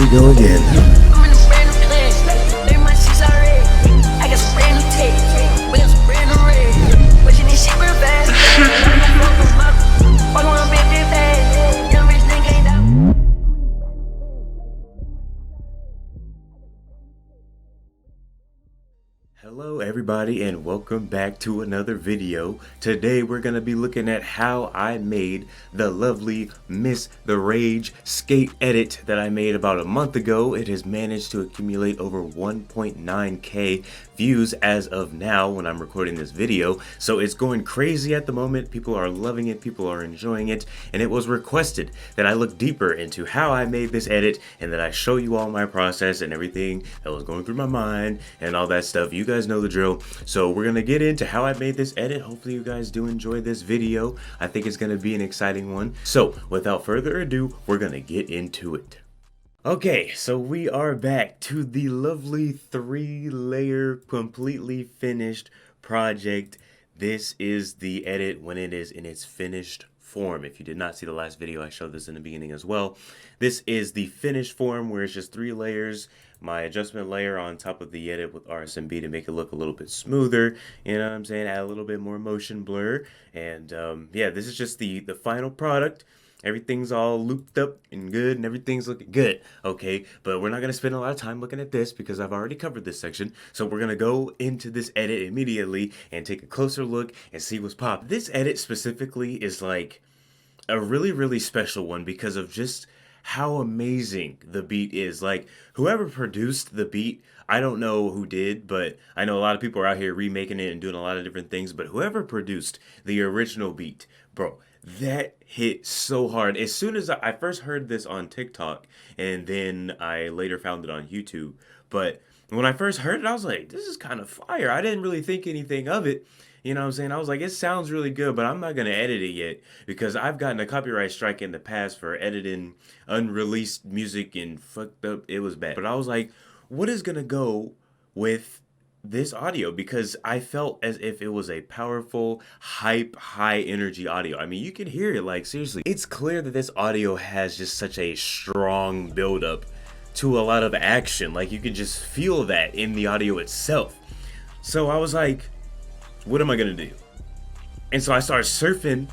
we go again. I'm in a brand new place. Learn my shit's already. I got some brand new tape. We got some brand new red. Pushing this shit real fast. Walk around big bag. Young rich nigga ain't out. Hello everybody and welcome back to another video. Today we're going to be looking at how I made the lovely Miss the Rage skate edit that I made about a month ago. It has managed to accumulate over 1.9k views as of now when I'm recording this video. So it's going crazy at the moment. People are loving it, people are enjoying it, and it was requested that I look deeper into how I made this edit and that I show you all my process and everything that was going through my mind and all that stuff. You guys know the drill. So we're gonna get into how I made this edit. Hopefully you guys do enjoy this video. I think it's gonna be an exciting one. So without further ado, we're gonna get into it. Okay, so we are back to the lovely 3-layer completely finished project. This is the edit when it is in its finished form. If you did not see the last video, I showed this in the beginning as well. This is the finished form where it's just 3 layers. My adjustment layer on top of the edit with RSMB to make it look a little bit smoother, you know what I'm saying, add a little bit more motion blur, and yeah, this is just the final product. Everything's all looped up and good and everything's looking good, okay? But we're not gonna spend a lot of time looking at this because I've already covered this section. So we're gonna go into this edit immediately and take a closer look and see what's popped. This edit specifically is like a really special one because of just how amazing the beat is. Like, whoever produced the beat, I don't know who did, but I know a lot of people are out here remaking it and doing a lot of different things, but whoever produced the original beat, bro, that hit so hard. As soon as I first heard this on TikTok, and then I later found it on YouTube, but when I first heard it, I was like, this is kind of fire. I didn't really think anything of it. You know what I'm saying? I was like, it sounds really good, but I'm not going to edit it yet because I've gotten a copyright strike in the past for editing unreleased music and fucked up. It was bad. But I was like, what is going to go with this audio? Because I felt as if it was a powerful, hype, high energy audio. I mean, you can hear it, like, seriously. It's clear that this audio has just such a strong buildup to a lot of action. Like, you can just feel that in the audio itself. So I was like, what am I gonna do? And so I started surfing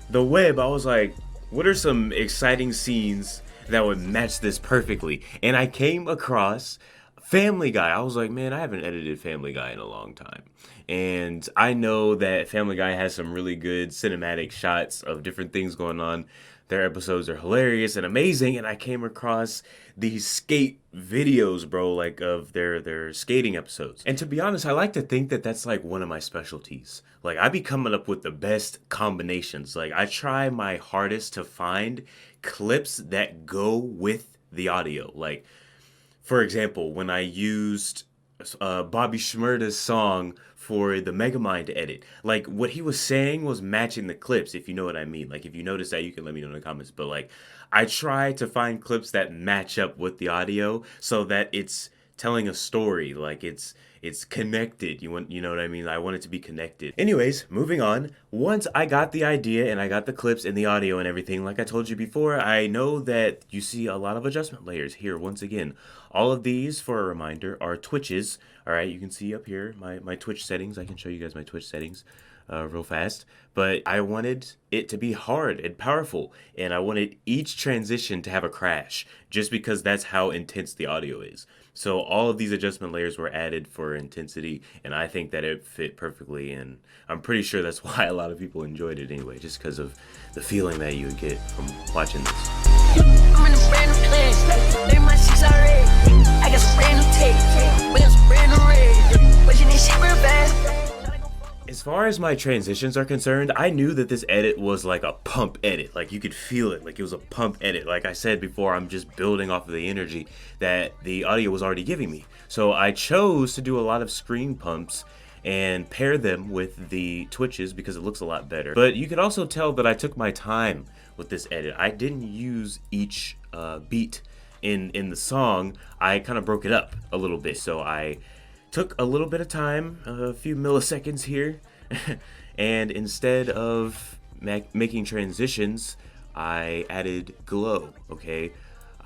the web. I was like, what are some exciting scenes that would match this perfectly? And I came across Family Guy. I was like, man, I haven't edited Family Guy in a long time. And I know that Family Guy has some really good cinematic shots of different things going on. Their episodes are hilarious and amazing, and I came across these skate videos, bro, like of their skating episodes. And to be honest, I like to think that that's like one of my specialties. Like, I be coming up with the best combinations. Like, I try my hardest to find clips that go with the audio. Like, for example, when I used Bobby Shmurda's song for the Megamind edit, like, what he was saying was matching the clips, if you know what I mean. Like, if you notice that, you can let me know in the comments. But like, I try to find clips that match up with the audio so that it's telling a story, like it's connected. You know what I mean? I want it to be connected. Anyways, moving on. Once I got the idea and I got the clips and the audio and everything, like I told you before, I know that you see a lot of adjustment layers here. Once again, all of these, for a reminder, are Twitches. All right, you can see up here my Twitch settings. I can show you guys my Twitch settings real fast. But I wanted it to be hard and powerful, and I wanted each transition to have a crash, just because that's how intense the audio is. So all of these adjustment layers were added for intensity, and I think that it fit perfectly, and I'm pretty sure that's why a lot of people enjoyed it anyway, just because of the feeling that you would get from watching this. I'm in a brand new place. Learn my shit's already. I got some brand new tape. We got some brand new red. Pushing this shit real fast. As far as my transitions are concerned, I knew that this edit was like a pump edit. Like, you could feel it, like it was a pump edit. Like I said before, I'm just building off of the energy that the audio was already giving me. So I chose to do a lot of screen pumps and pair them with the Twitches because it looks a lot better. But you could also tell that I took my time with this edit. I didn't use each beat in the song. I kind of broke it up a little bit. So I took a little bit of time, a few milliseconds here, and instead of making transitions, I added glow, okay?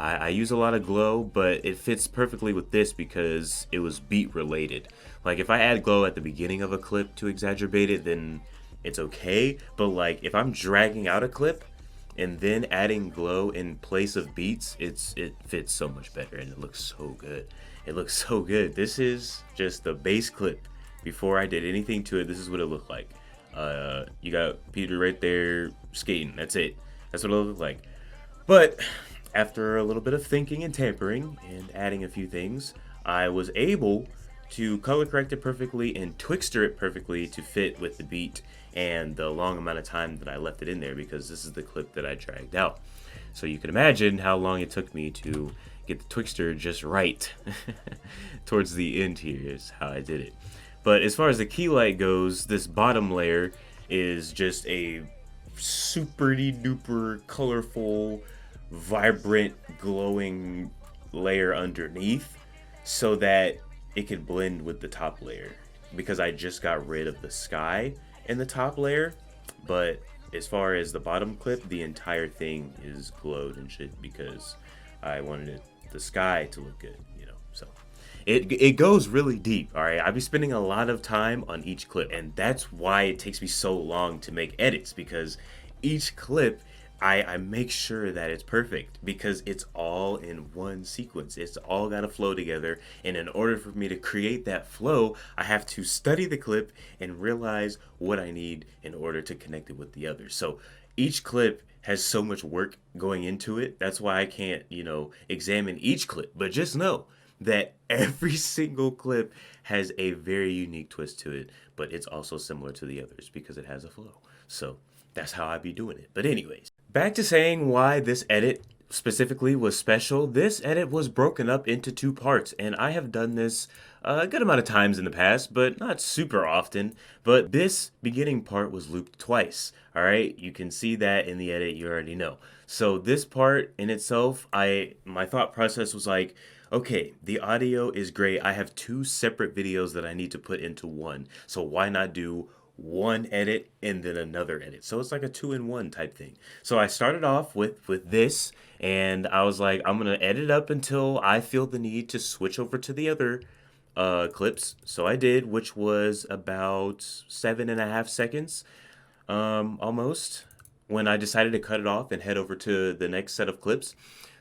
I use a lot of glow, but it fits perfectly with this because it was beat related. Like if I add glow at the beginning of a clip to exacerbate it, then it's okay. But like if I'm dragging out a clip and then adding glow in place of beats, it fits so much better and it looks so good. It looks so good. This is just the base clip. Before I did anything to it, this is what it looked like. You got Peter right there skating. That's it. That's what it looked like. But after a little bit of thinking and tampering and adding a few things, I was able to color correct it perfectly and Twixter it perfectly to fit with the beat and the long amount of time that I left it in there, because this is the clip that I dragged out. So you can imagine how long it took me to get the Twixter just right. Towards the end here is how I did it. But as far as the key light goes, this bottom layer is just a super duper colorful, vibrant, glowing layer underneath so that it could blend with the top layer, because I just got rid of the sky in the top layer. But as far as the bottom clip, the entire thing is glowed and shit because I wanted the sky to look good, you know. So it goes really deep. All right, I'll be spending a lot of time on each clip, and that's why it takes me so long to make edits, because each clip I make sure that it's perfect, because it's all in one sequence. It's all got to flow together, and in order for me to create that flow, I have to study the clip and realize what I need in order to connect it with the others. So each clip has so much work going into it. That's why I can't, examine each clip, but just know that every single clip has a very unique twist to it, but it's also similar to the others because it has a flow. So that's how I be doing it. But anyways, back to saying why this edit specifically was special. This edit was broken up into 2 parts, and I have done this a good amount of times in the past, but not super often. But this beginning part was looped twice. All right, you can see that in the edit, you already know. So this part in itself, my thought process was like, okay, the audio is great. I have 2 separate videos that I need to put into one. So why not do one edit and then another edit? So it's like a 2-in-1 type thing. So I started off with this, and I was like, I'm gonna edit up until I feel the need to switch over to the other clips. So I did, which was about 7.5 seconds, almost, when I decided to cut it off and head over to the next set of clips.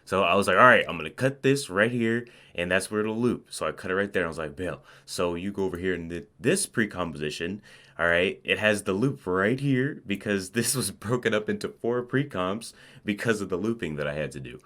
So I was like, all right, I'm going to cut this right here, and that's where it'll loop. So I cut it right there, and I was like, bam. So you go over here in this pre-composition, all right, it has the loop right here because this was broken up into 4 pre-comps because of the looping that I had to do.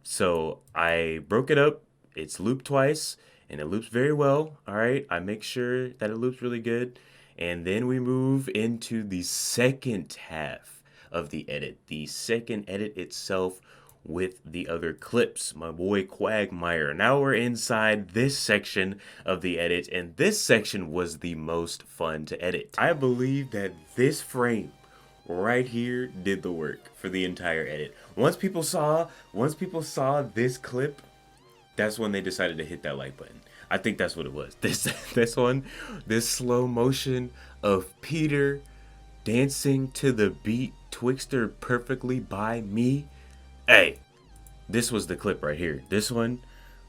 So I broke it up. It's looped twice, and it loops very well, all right. I make sure that it loops really good. And then we move into the second half of the edit. The second edit itself with the other clips, my boy Quagmire. Now we're inside this section of the edit, and this section was the most fun to edit. I believe that this frame right here did the work for the entire edit. Once people saw this clip, that's when they decided to hit that like button. I think that's what it was. This slow motion of Peter dancing to the beat Twixter perfectly by me. Hey, this was the clip right here. This one,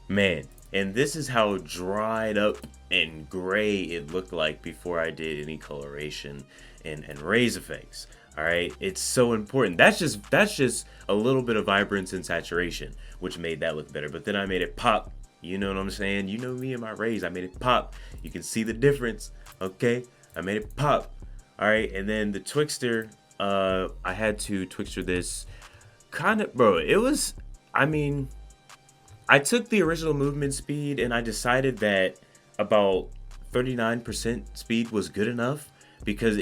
man. And this is how dried up and gray it looked like before I did any coloration and raise effects. All right, it's so important. That's just a little bit of vibrance and saturation, which made that look better. But then I made it pop. You know what I'm saying? You know me and my raise. I made it pop. You can see the difference. Okay, I made it pop. All right, and then the Twixter, I had to Twixter this. Kind of, bro, it was, I took the original movement speed and I decided that about 39% speed was good enough because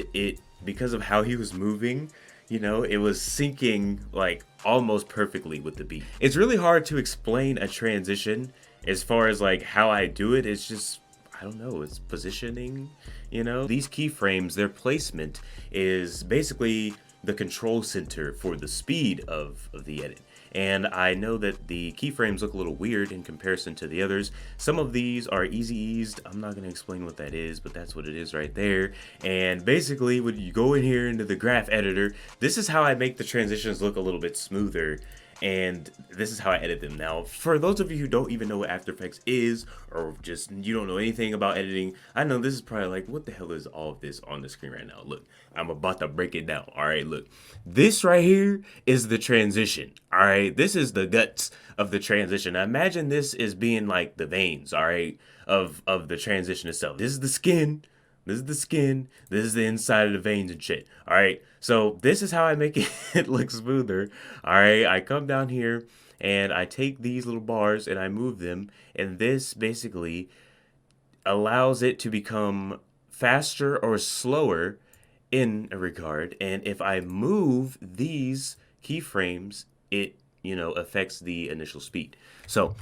of how he was moving, it was syncing like almost perfectly with the beat. It's really hard to explain a transition as far as like how I do it. It's just, I don't know, it's positioning, These keyframes, their placement is basically the control center for the speed of the edit. And I know that the keyframes look a little weird in comparison to the others. Some of these are easy eased. I'm not going to explain what that is, but that's what it is right there. And basically when you go in here into the graph editor, this is how I make the transitions look a little bit smoother and this is how I edit them. Now, for those of you who don't even know what After Effects is, or just you don't know anything about editing, I know this is probably like, what the hell is all of this on the screen right now? Look, I'm about to break it down. All right, look, this right here is the transition. All right, this is the guts of the transition. Now, imagine this is being like the veins, all right, of the transition itself. This is the skin. This is the skin. This is the inside of the veins and shit. All right. So this is how I make it look smoother. All right. I come down here and I take these little bars and I move them. And this basically allows it to become faster or slower in a regard. And if I move these keyframes, it, affects the initial speed. So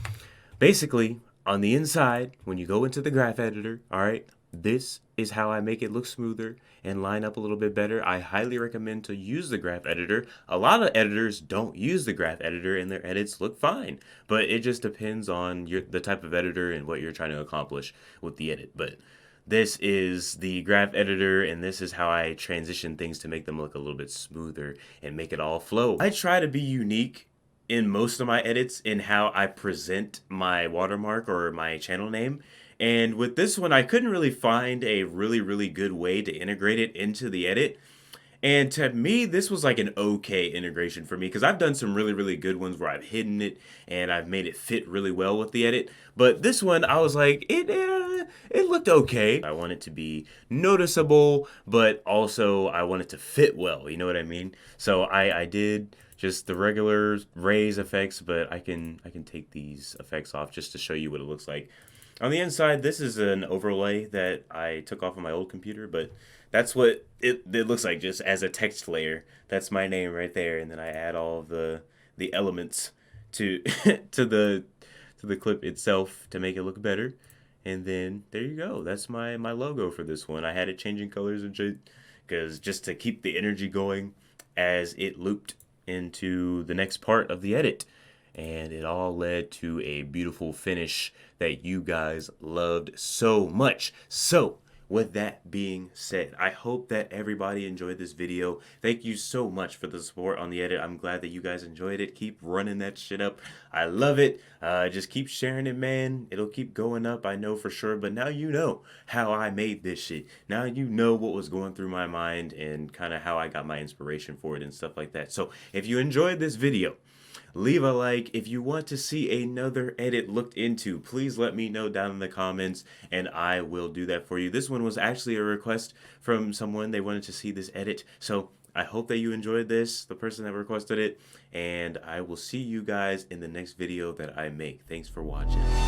basically, on the inside, when you go into the graph editor, all right, this is how I make it look smoother and line up a little bit better. I highly recommend to use the graph editor. A lot of editors don't use the graph editor and their edits look fine, but it just depends on the type of editor and what you're trying to accomplish with the edit. But this is the graph editor, and this is how I transition things to make them look a little bit smoother and make it all flow. I try to be unique in most of my edits in how I present my watermark or my channel name. And with this one, I couldn't really find a really good way to integrate it into the edit. And to me, this was like an okay integration for me, because I've done some really good ones where I've hidden it and I've made it fit really well with the edit. But this one, I was like, it looked okay. I want it to be noticeable, but also I want it to fit well. You know what I mean? So I did just the regular raise effects, but I can take these effects off just to show you what it looks like. On the inside, this is an overlay that I took off of my old computer, but that's what it looks like just as a text layer. That's my name right there, and then I add all of the elements to to the clip itself to make it look better. And then there you go. That's my logo for this one. I had it changing colors and shit, because just to keep the energy going as it looped into the next part of the edit. And it all led to a beautiful finish that you guys loved so much. So, with that being said, I hope that everybody enjoyed this video. Thank you so much for the support on the edit. I'm glad that you guys enjoyed it. Keep running that shit up. I love it. Just keep sharing it, man. It'll keep going up, I know for sure. But now you know how I made this shit. Now you know what was going through my mind and kind of how I got my inspiration for it and stuff like that. So, if you enjoyed this video, leave a like. If you want to see another edit looked into, please let me know down in the comments and I will do that for you. This one was actually a request from someone. They wanted to see this edit. So I hope that you enjoyed this, the person that requested it, and I will see you guys in the next video that I make. Thanks for watching.